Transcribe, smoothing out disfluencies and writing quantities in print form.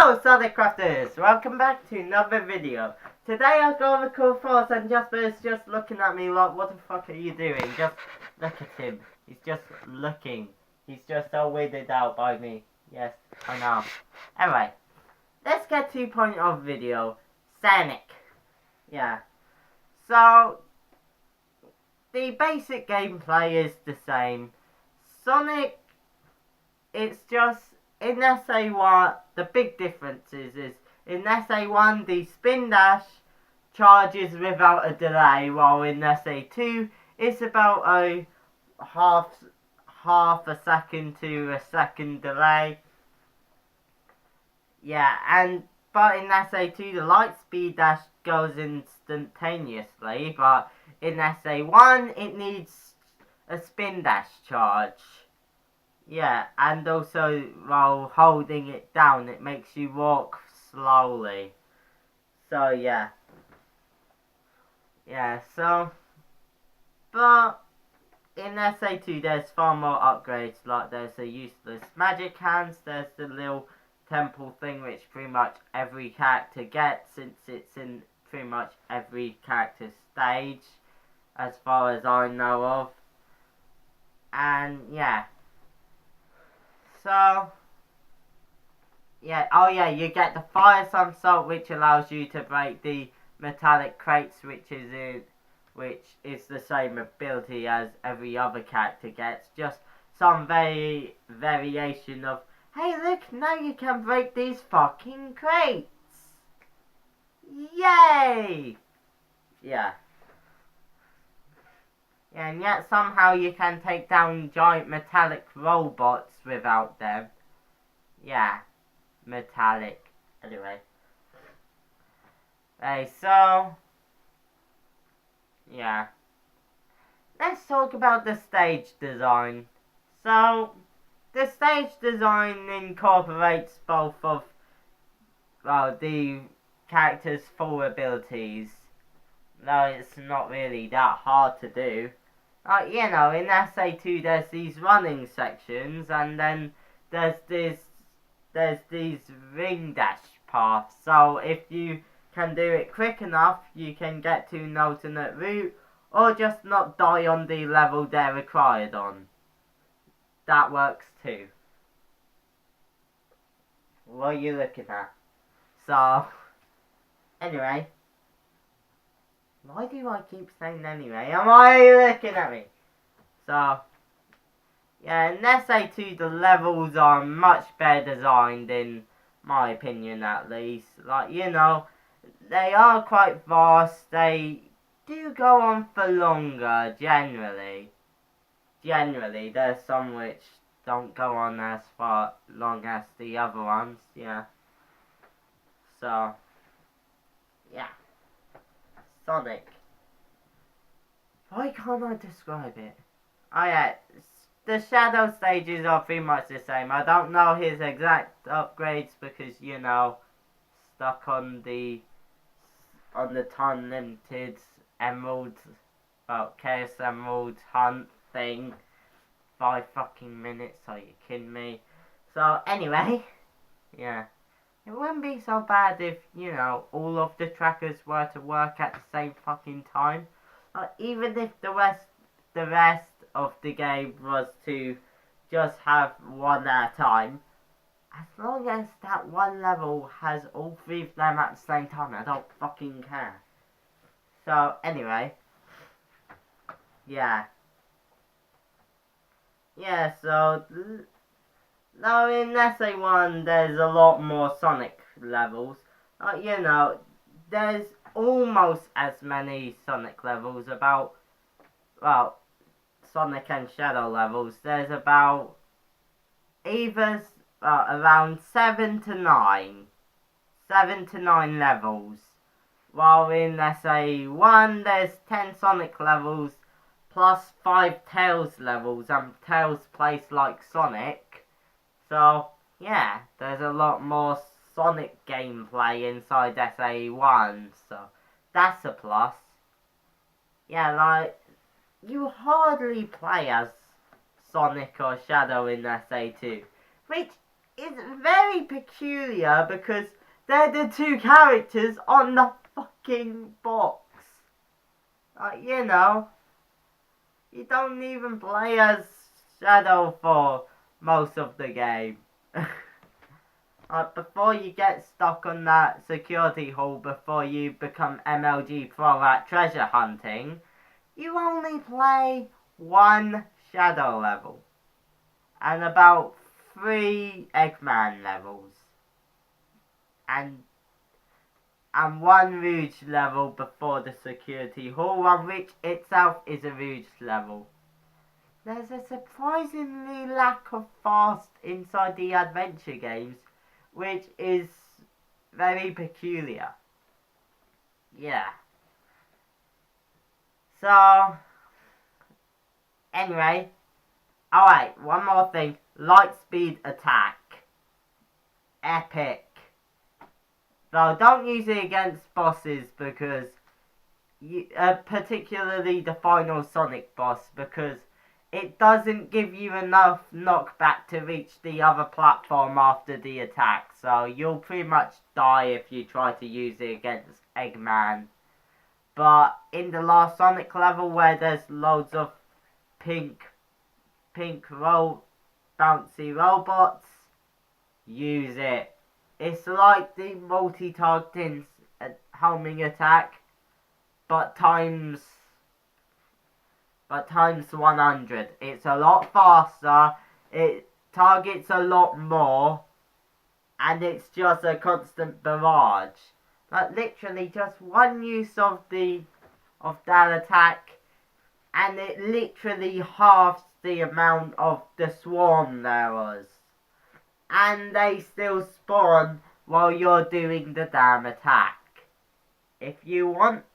Hello Sonic Crafters! Welcome back to another video. Today I've got a cool force and Jasper is just looking at me like, what the fuck are you doing? Just look at him. He's just looking. He's just so weirded out by me. Yes, I know. Anyway, let's get to the point of video. Sonic. Yeah. So, the basic gameplay is the same. Sonic, it's just, in SA1, the big difference is in SA1 the spin dash charges without a delay, while in SA2 it's about a half a second to a second delay. Yeah, but in SA2 the light speed dash goes instantaneously, but in SA1 it needs a spin dash charge. Yeah, and also while holding it down it makes you walk slowly. So yeah. But in SA2 there's far more upgrades, like there's a useless magic hands, there's the little temple thing which pretty much every character gets, since it's in pretty much every character's stage, as far as I know of. And yeah. So, yeah, oh yeah, you get the fire somersault, which allows you to break the metallic crates, which is the same ability as every other character gets. Just some variation of, hey look, now you can break these fucking crates! Yay! Yeah. Yeah, and yet somehow you can take down giant metallic robots without them. Yeah. Metallic. Anyway. Okay, so... yeah. Let's talk about the stage design. So, the stage design incorporates both of, well, the character's full abilities. No, it's not really that hard to do. Like, you know, in SA2 there's these running sections, and then there's these ring dash paths. So if you can do it quick enough, you can get to an alternate route, or just not die on the level they're required on. That works too. What are you looking at? So, anyway. Why do I keep saying anyway? Am I looking at me? So, yeah, in SA2 the levels are much better designed, in my opinion at least. Like, you know, they are quite vast, they do go on for longer, generally. There's some which don't go on as far long as the other ones, yeah. So, yeah. Sonic. Why can't I describe it? Oh yeah, the shadow stages are pretty much the same. I don't know his exact upgrades because, you know, stuck on the time limited emerald, well, chaos emerald hunt thing. 5 fucking minutes, are you kidding me? So anyway, yeah. It wouldn't be so bad if, you know, all of the trackers were to work at the same fucking time. Even if the rest of the game was to just have one at a time, as long as that one level has all 3 of them at the same time, I don't fucking care. So, anyway. Yeah. Yeah, so... now in SA1 there's a lot more Sonic levels. You know, there's almost as many Sonic levels, about, well, Sonic and Shadow levels. There's about either around 7 to 9 levels, while in SA1 there's 10 Sonic levels plus 5 Tails levels, and Tails plays like Sonic. So, yeah, there's a lot more Sonic gameplay inside SA1, so that's a plus. Yeah, like, you hardly play as Sonic or Shadow in SA2, which is very peculiar because they're the two characters on the fucking box. Like, you know, you don't even play as Shadow for most of the game. Like, before you get stuck on that security hall, before you become MLG Pro at treasure hunting, you only play one Shadow level. And about 3 Eggman levels. And one Rouge level before the security hall, one which itself is a Rouge level. There's a surprisingly lack of fast inside the adventure games, which is very peculiar. Yeah. So, anyway, alright, one more thing. Light speed attack. Epic. So don't use it against bosses because particularly the final Sonic boss, because it doesn't give you enough knockback to reach the other platform after the attack. So you'll pretty much die if you try to use it against Eggman. But in the last Sonic level where there's loads of pink bouncy robots, use it. It's like the multi-targeting homing attack, but times 100. It's a lot faster, it targets a lot more, and it's just a constant barrage. Like, literally just one use of that attack, and it literally halves the amount of the swarm there was. And they still spawn while you're doing the damn attack. If you want